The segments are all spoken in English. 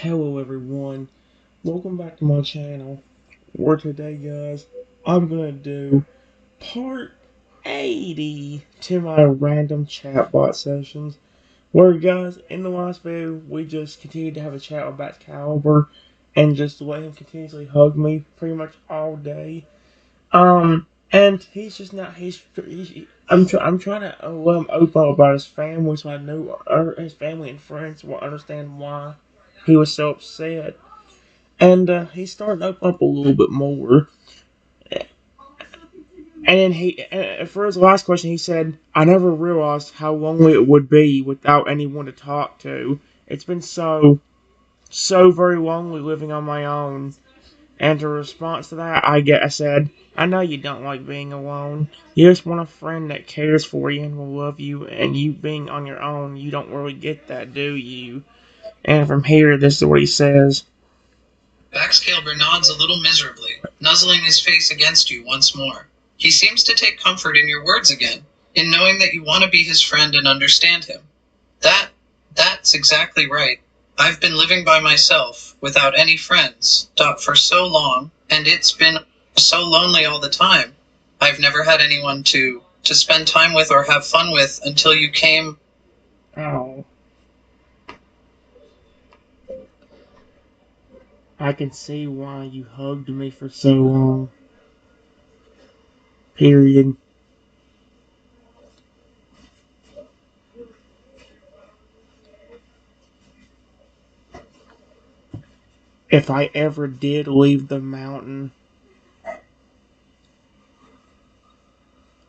Hello everyone, welcome back to my channel, where today guys, I'm gonna do part 80 to my random chatbot sessions, where guys, in the last video, we just continued to have a chat with Baxcailbur, and just let him continuously hug me pretty much all day. And he's just not, I'm trying to let him open up about his family, so I know his family and friends will understand why he was so upset. And he's starting to open up a little bit more. And then for his last question, he said, "I never realized how lonely it would be without anyone to talk to. It's been so very lonely living on my own." And in response to that, I said, "I know you don't like being alone. You just want a friend that cares for you and will love you. And you being on your own, you don't really get that, do you?" And from here, this is what he says. Baxcailbur nods a little miserably, nuzzling his face against you once more. He seems to take comfort in your words again, in knowing that you want to be his friend and understand him. That's exactly right. I've been living by myself, without any friends, for so long, and it's been so lonely all the time. I've never had anyone to spend time with or have fun with until you came. Oh. I can see why you hugged me for so long. Period. If I ever did leave the mountain,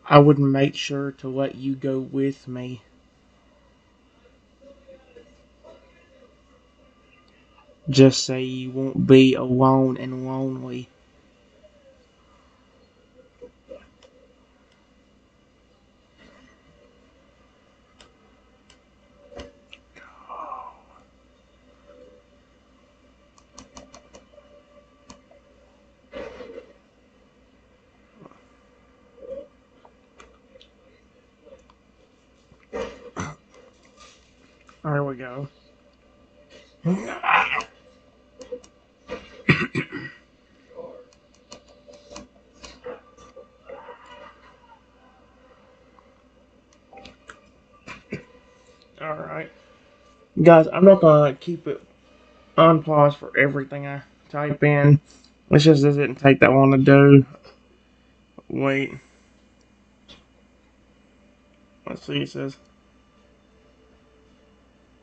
I would make sure to let you go with me. Just so you won't be alone and lonely. There we go. Alright. Guys, I'm not gonna keep it on pause for everything I type in. This just doesn't take that long to do. Wait. Let's see, it says.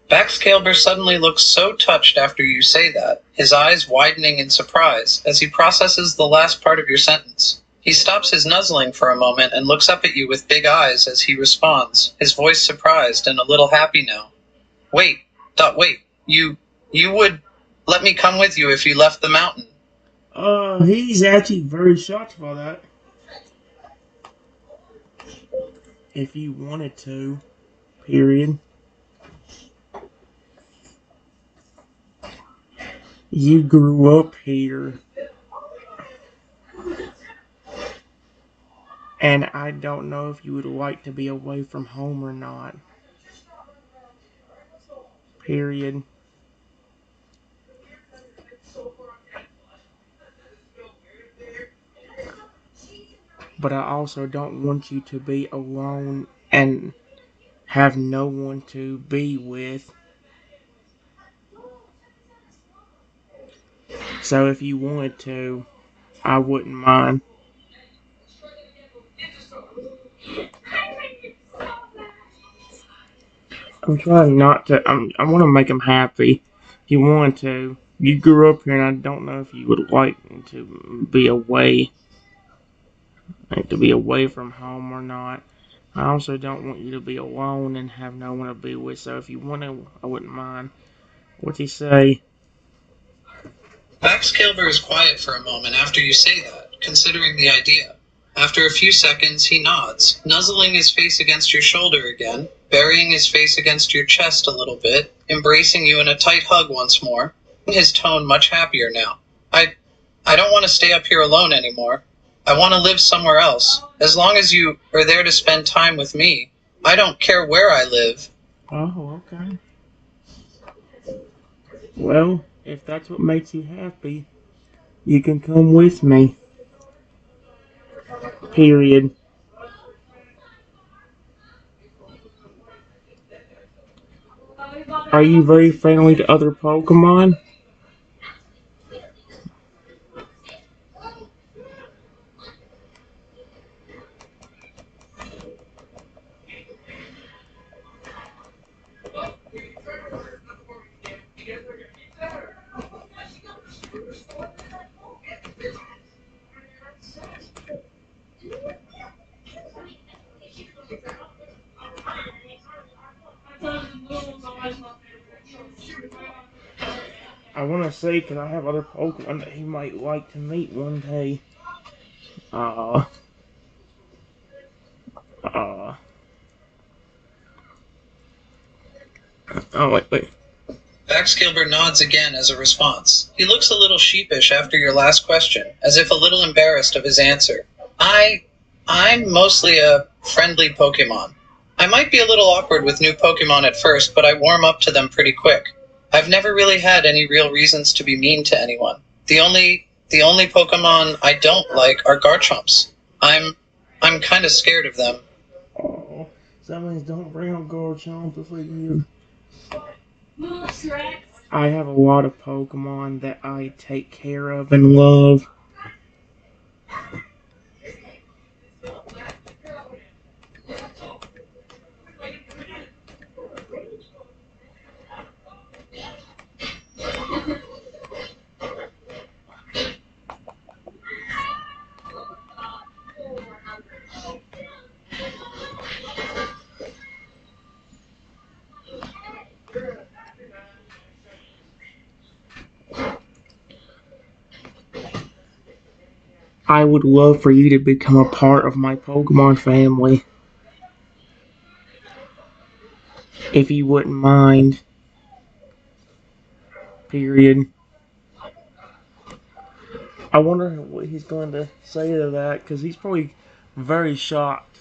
Baxcailbur suddenly looks so touched after you say that, his eyes widening in surprise as he processes the last part of your sentence. He stops his nuzzling for a moment and looks up at you with big eyes as he responds, his voice surprised and a little happy now. Wait, wait, you would let me come with you if you left the mountain? He's actually very shocked by that. If you wanted to. Period. You grew up here. And I don't know if you would like to be away from home or not. Period. But I also don't want you to be alone and have no one to be with. So if you wanted to, I wouldn't mind. I'm trying not to. I want to make him happy. If you want to, you grew up here, and I don't know if you would like to be away, from home or not. I also don't want you to be alone and have no one to be with. So if you want to, I wouldn't mind. What's he say? Baxcailbur is quiet for a moment after you say that, considering the idea. After a few seconds, he nods, nuzzling his face against your shoulder again, burying his face against your chest a little bit, embracing you in a tight hug once more, his tone much happier now. I don't want to stay up here alone anymore. I want to live somewhere else. As long as you are there to spend time with me, I don't care where I live. Oh, okay. Well, if that's what makes you happy, you can come with me. Period. Are you very friendly to other Pokemon? I want to say, because I have other Pokemon that he might like to meet one day. Uh, uh, wait. Baxcailbur nods again as a response. He looks a little sheepish after your last question, as if a little embarrassed of his answer. I'm mostly a friendly Pokemon. I might be a little awkward with new Pokemon at first, but I warm up to them pretty quick. I've never really had any real reasons to be mean to anyone. The only Pokemon I don't like are Garchomps. I'm kind of scared of them. Oh, sometimes don't bring up Garchomp if we you. I have a lot of Pokemon that I take care of and love. I would love for you to become a part of my Pokemon family, if you wouldn't mind. Period. I wonder what he's going to say to that, because he's probably very shocked.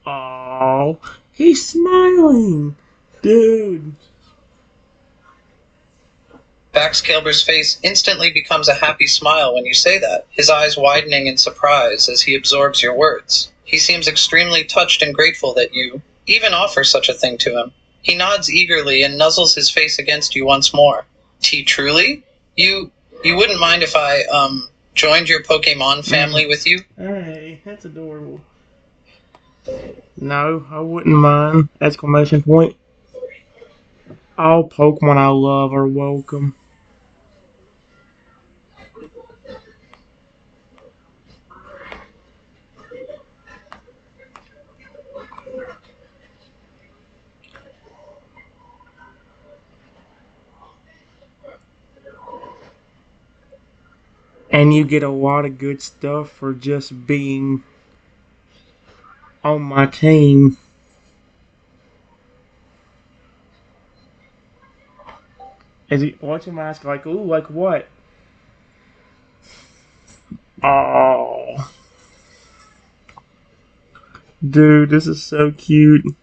Oh, he's smiling! Dude! Baxcailbur's face instantly becomes a happy smile when you say that, his eyes widening in surprise as he absorbs your words. He seems extremely touched and grateful that you even offer such a thing to him. He nods eagerly and nuzzles his face against you once more. T. Truly? You wouldn't mind if I, joined your Pokemon family with you? Hey, that's adorable. No, I wouldn't mind! Exclamation point. All Pokemon I love are welcome. And you get a lot of good stuff for just being on my team. As he watch him ask like, ooh, like what? Oh, dude, this is so cute.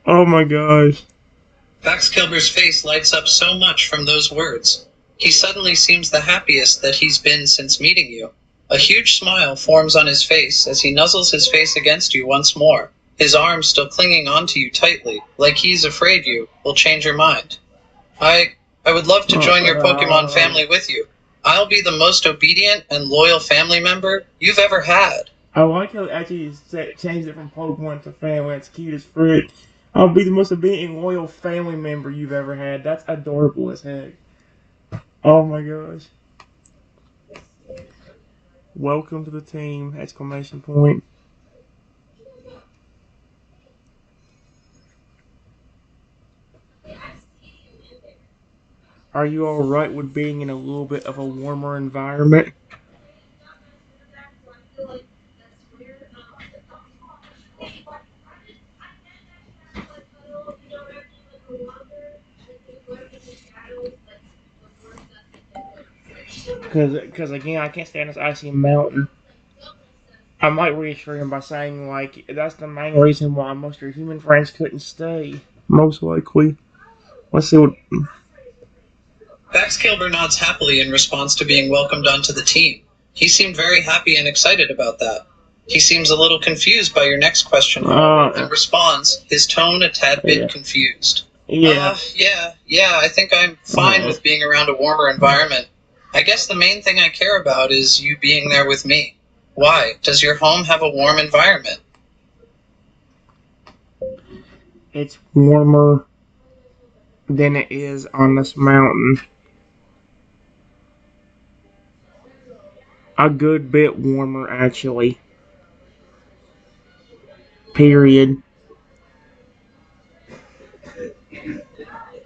Oh my gosh. Baxcailbur's face lights up so much from those words. He suddenly seems the happiest that he's been since meeting you. A huge smile forms on his face as he nuzzles his face against you once more, his arms still clinging onto you tightly, like he's afraid you will change your mind. I would love to join your Pokemon family with you. I'll be the most obedient and loyal family member you've ever had. I like how actually changed it from Pokemon to family. That's cute as frick. I'll be the most obedient and loyal family member you've ever had. That's adorable as heck. Oh my gosh. Welcome to the team! Exclamation point. Are you alright with being in a little bit of a warmer environment? Because again, I can't stand this icy mountain. I might reassure him by saying, like, that's the main reason why most of your human friends couldn't stay. Most likely. Let's see what. Baxcailbur nods happily in response to being welcomed onto the team. He seemed very happy and excited about that. He seems a little confused by your next question, however, and responds, his tone a tad bit Yeah. confused. Yeah. Yeah, I think I'm fine with being around a warmer environment. I guess the main thing I care about is you being there with me. Why? Does your home have a warm environment? It's warmer than it is on this mountain. A good bit warmer, actually. Period.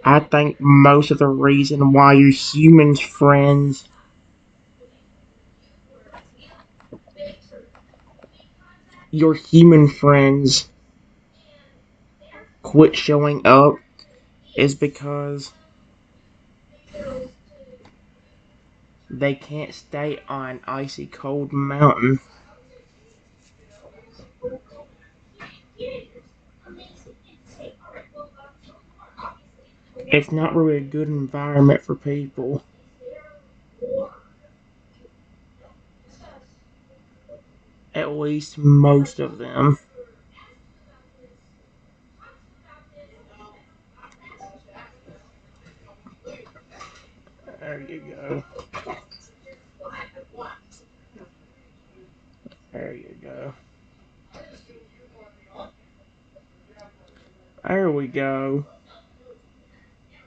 I think most of the reason why your human friends quit showing up is because they can't stay on icy cold mountain. It's not really a good environment for people. At least most of them. There you go. There you go. There we go.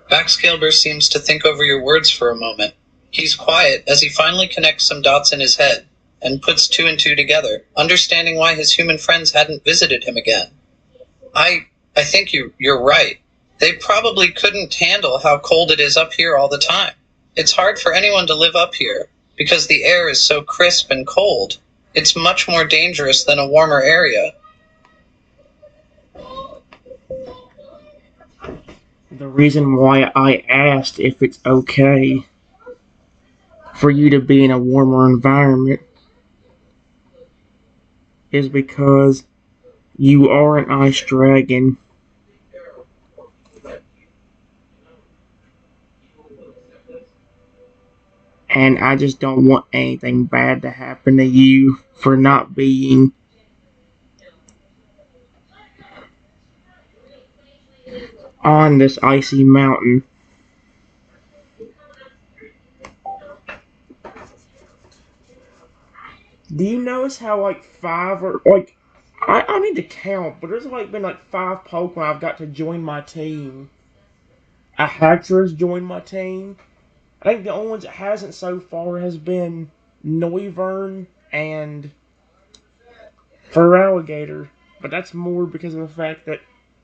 Baxcailbur seems to think over your words for a moment. He's quiet as he finally connects some dots in his head and puts two and two together, understanding why his human friends hadn't visited him again. I think you're right. They probably couldn't handle how cold it is up here all the time. It's hard for anyone to live up here because the air is so crisp and cold. It's much more dangerous than a warmer area. The reason why I asked if it's okay for you to be in a warmer environment is because you are an ice dragon. And I just don't want anything bad to happen to you for not being on this icy mountain. Do you notice how like five or like I need to count, but there's like been like five Pokemon I've got to join my team. A Haxorus joined my team. I think the only ones it hasn't so far has been Noivern and Feraligatr. But that's more because of the fact that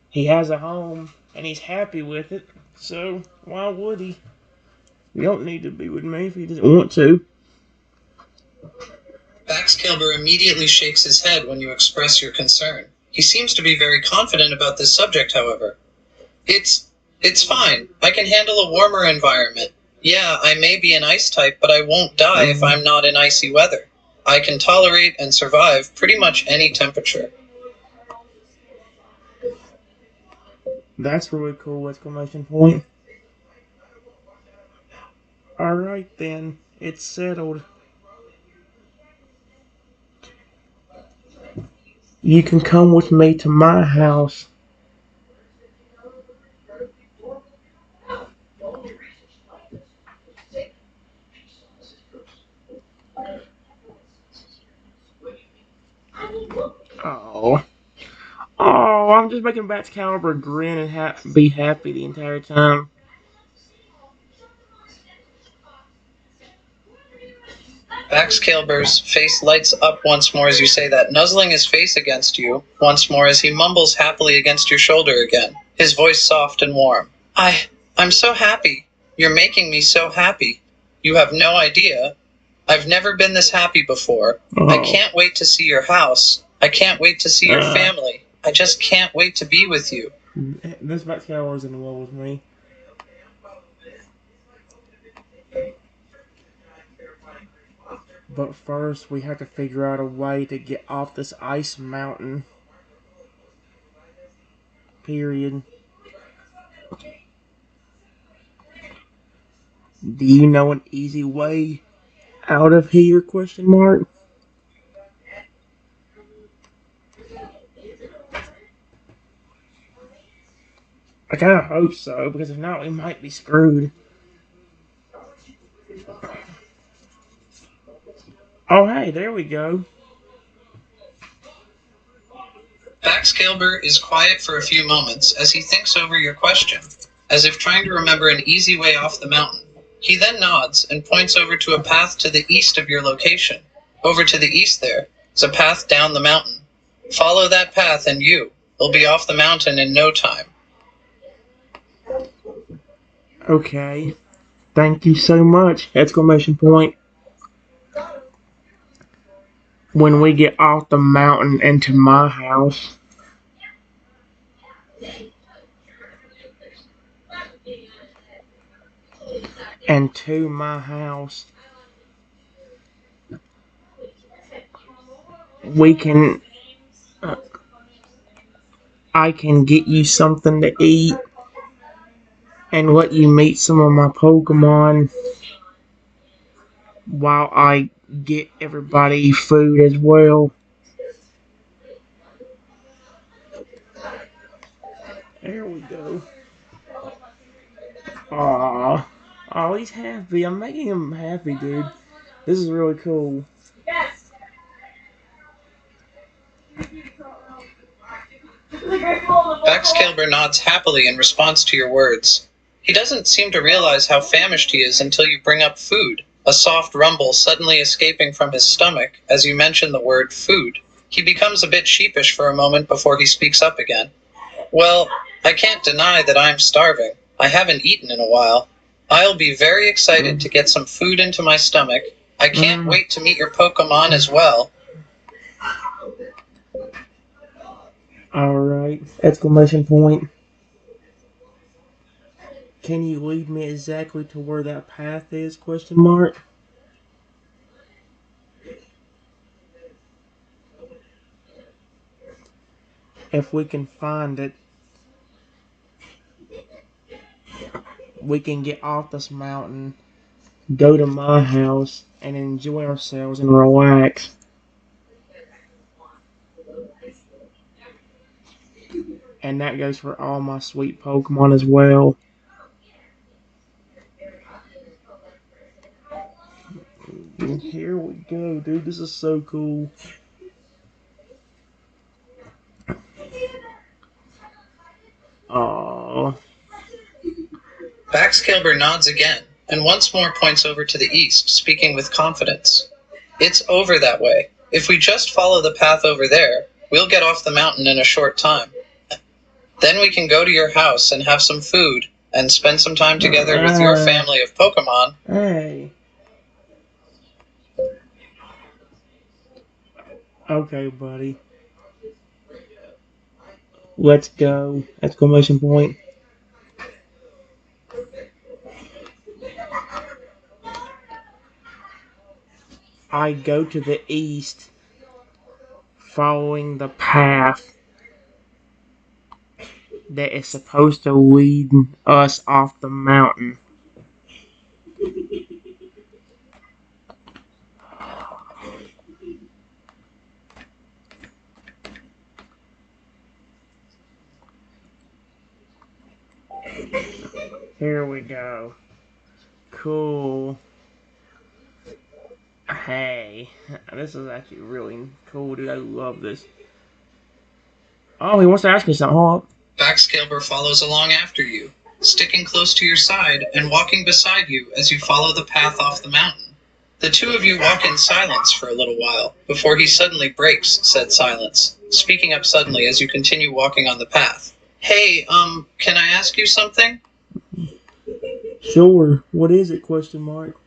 he has a home and he's happy with it. So why would he? You don't need to be with me if he doesn't want to. Baxcailbur immediately shakes his head when you express your concern. He seems to be very confident about this subject, however. It's fine. I can handle a warmer environment. Yeah, I may be an ice type, but I won't die if I'm not in icy weather. I can tolerate and survive pretty much any temperature. That's really cool! Exclamation point. Alright then, it's settled. You can come with me to my house. Oh. Oh, I'm just making Baxcailbur grin and be happy the entire time. Baxcailbur's face lights up once more as you say that, nuzzling his face against you once more as he mumbles happily against your shoulder again, his voice soft and warm. I'm so happy. You're making me so happy. You have no idea. I've never been this happy before. Oh. I can't wait to see your house. I can't wait to see your family. I just can't wait to be with you. This Baxcailbur is in love with me. But first, we have to figure out a way to get off this ice mountain. Period. Do you know an easy way out of here? Question mark. I kind of hope so, because if not, we might be screwed. Oh, hey, there we go. Baxcailbur is quiet for a few moments as he thinks over your question, as if trying to remember an easy way off the mountain. He then nods and points over to a path to the east of your location. Over to the east there is a path down the mountain. Follow that path and you'll be off the mountain in no time. Okay. Thank you so much! Exclamation point. When we get off the mountain into my house, and to my house, we can. I can get you something to eat and let you meet some of my Pokemon while I get everybody food as well. There we go. Aww. Oh, he's happy. I'm making him happy, dude. This is really cool. Baxcailbur nods happily in response to your words. He doesn't seem to realize how famished he is until you bring up food, a soft rumble suddenly escaping from his stomach as you mention the word food. He becomes a bit sheepish for a moment before he speaks up again. Well, I can't deny that I'm starving. I haven't eaten in a while. I'll be very excited to get some food into my stomach. I can't wait to meet your Pokemon as well. Alright. Exclamation point. Can you lead me exactly to where that path is? Question mark. If we can find it, we can get off this mountain, go to my house, and enjoy ourselves and relax. And that goes for all my sweet Pokemon as well. And here we go, dude. This is so cool. Aww. Baxcailbur nods again, and once more points over to the east, speaking with confidence. It's over that way. If we just follow the path over there, we'll get off the mountain in a short time. Then we can go to your house and have some food, and spend some time together with your family of Pokemon. Hey. Okay, buddy. Let's go! Exclamation point. I go to the east, following the path that is supposed to lead us off the mountain. Here we go. Cool. Hey, this is actually really cool, dude. I love this. Oh, he wants to ask me something. Hold up. Baxcailbur follows along after you, sticking close to your side and walking beside you as you follow the path off the mountain. The two of you walk in silence for a little while, before he suddenly breaks said silence, speaking up suddenly as you continue walking on the path. Hey, can I ask you something? Sure. What is it? Question mark.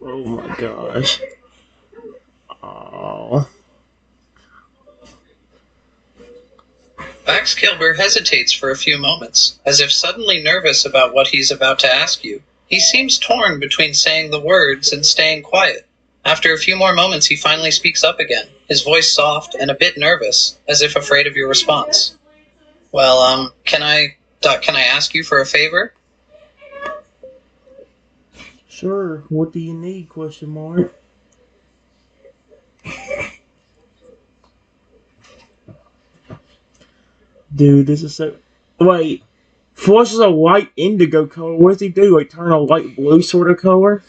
Oh my gosh. Oh. Baxcailbur hesitates for a few moments, as if suddenly nervous about what he's about to ask you. He seems torn between saying the words and staying quiet. After a few more moments, he finally speaks up again, his voice soft and a bit nervous, as if afraid of your response. Well, can I ask you for a favor? Sure, what do you need? Question mark. Dude, this is so. Wait, Flush is a light indigo color. What does he do? Like turn a light blue sort of color?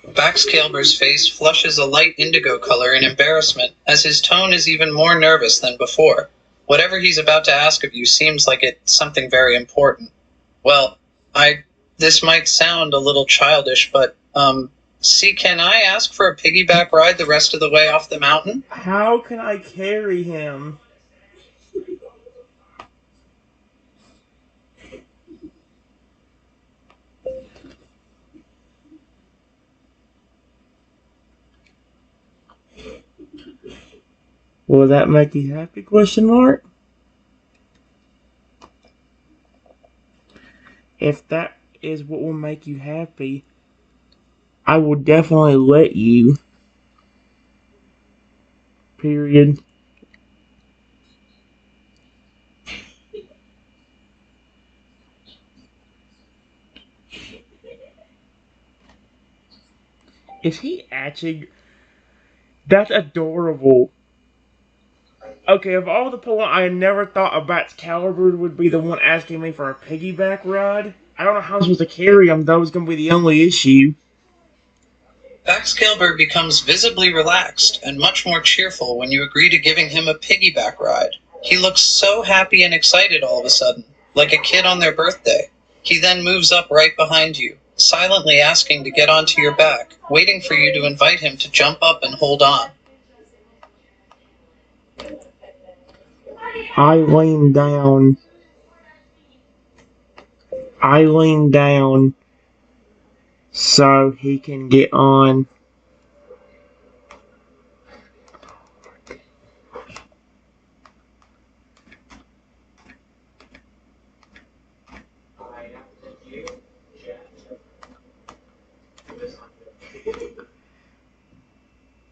Baxcailbur's face flushes a light indigo color in embarrassment, as his tone is even more nervous than before. Whatever he's about to ask of you seems like it's something very important. Well, this might sound a little childish, but, see, can I ask for a piggyback ride the rest of the way off the mountain? How can I carry him? Will that make you happy? Question mark. If that is what will make you happy, I will definitely let you. Period. Is he actually? That's adorable. Okay, of all the people, I never thought a Baxcailbur would be the one asking me for a piggyback ride. I don't know how I'm supposed to carry him. That was going to be the only issue. Baxcailbur becomes visibly relaxed and much more cheerful when you agree to giving him a piggyback ride. He looks so happy and excited all of a sudden, like a kid on their birthday. He then moves up right behind you, silently asking to get onto your back, waiting for you to invite him to jump up and hold on. I lean down. I lean down so he can get on.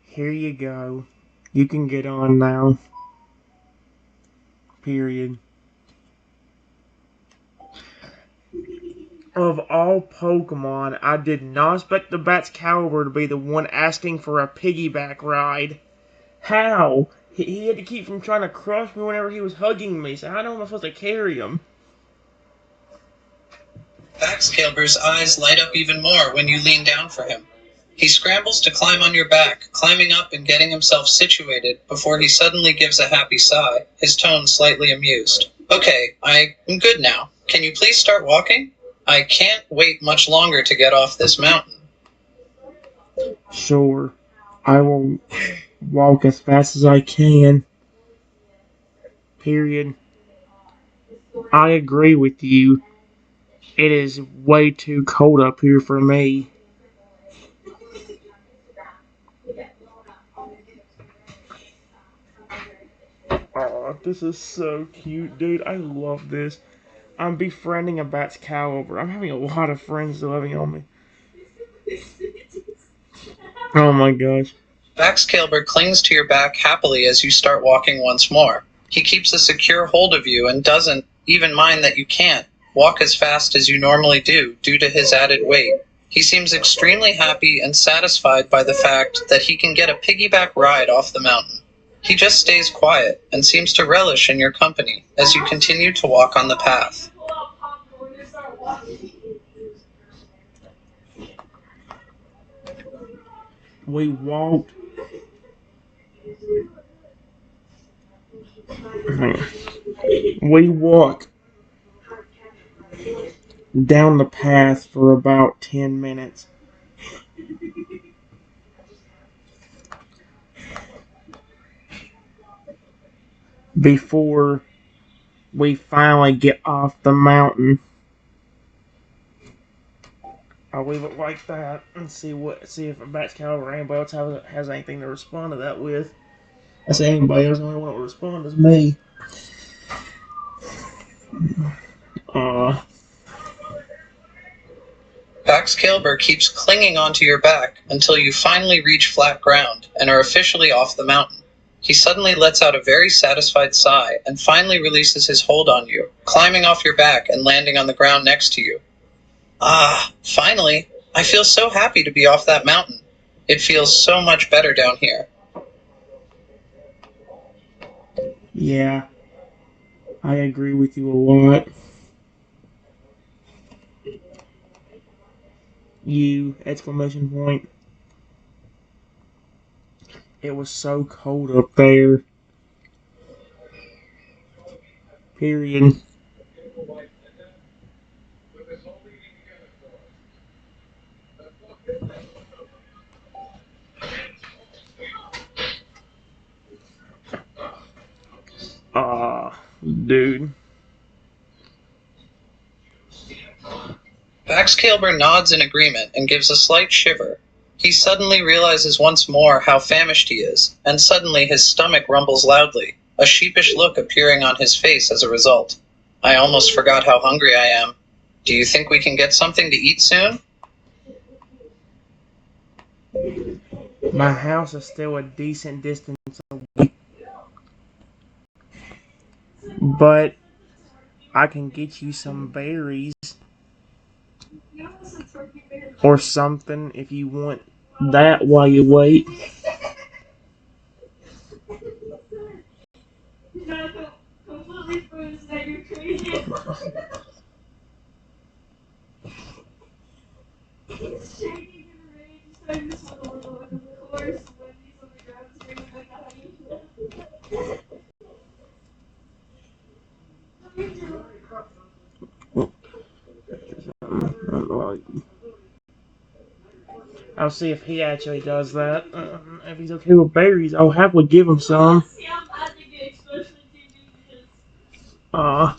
Here you go. You can get on now. Period. Of all Pokemon, I did not expect the Baxcailbur to be the one asking for a piggyback ride. How? He had to keep from trying to crush me whenever he was hugging me, so how am I supposed to carry him? Baxcailbur's eyes light up even more when you lean down for him. He scrambles to climb on your back, climbing up and getting himself situated before he suddenly gives a happy sigh, his tone slightly amused. Okay, I'm good now. Can you please start walking? I can't wait much longer to get off this mountain. Sure. I will walk as fast as I can. Period. I agree with you. It is way too cold up here for me. Oh, this is so cute, dude. I love this. I'm befriending a Baxcailbur. I'm having a lot of friends loving on me. Oh my gosh. Baxcailbur clings to your back happily as you start walking once more. He keeps a secure hold of you and doesn't even mind that you can't walk as fast as you normally do due to his added weight. He seems extremely happy and satisfied by the fact that he can get a piggyback ride off the mountain. He just stays quiet and seems to relish in your company as you continue to walk on the path. We walked. We walked down the path for about 10 minutes. Before we finally get off the mountain. I'll leave it like that and see if a Baxcailbur or anybody else has anything to respond to that with. I say anybody else, the only one that will respond is me. Uh, Baxcailbur keeps clinging onto your back until you finally reach flat ground and are officially off the mountain. He suddenly lets out a very satisfied sigh and finally releases his hold on you, climbing off your back and landing on the ground next to you. Ah, finally! I feel so happy to be off that mountain. It feels so much better down here. Yeah, I agree with you a lot. You! Exclamation point. It was so cold up there. Period. Dude. Baxcailbur nods in agreement and gives a slight shiver. He suddenly realizes once more how famished he is, and suddenly his stomach rumbles loudly, a sheepish look appearing on his face as a result. I almost forgot how hungry I am. Do you think we can get something to eat soon? My house is still a decent distance away, but I can get you some berries or something if you want that while you wait. I'll see if he actually does that. If he's okay with berries, I'll happily give him some. Uh,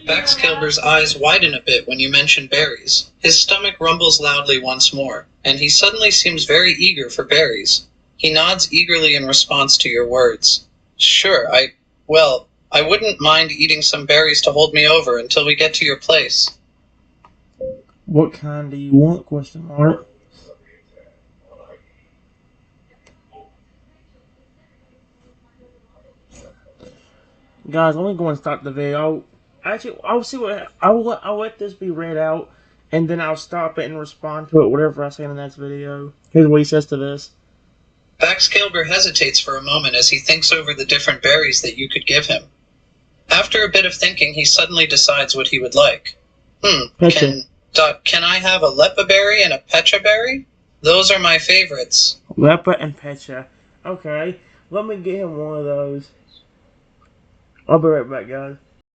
Baxcailbur's eyes widen a bit when you mention berries. His stomach rumbles loudly once more, and he suddenly seems very eager for berries. He nods eagerly in response to your words. Sure, I wouldn't mind eating some berries to hold me over until we get to your place. what kind do you want? Question mark. Guys, let me go and stop the video. I'll see what I'll let this be read out, and then I'll stop it and respond to it, whatever I say in the next video. Here's what he says to this. Baxcailbur hesitates for a moment as he thinks over the different berries that you could give him. After a bit of thinking, he suddenly decides what he would like. Pecha. Can I have a lepa berry and a pecha berry? Those are my favorites. Lepa and Pecha. Okay, let me get him one of those. I'll be right back, guys.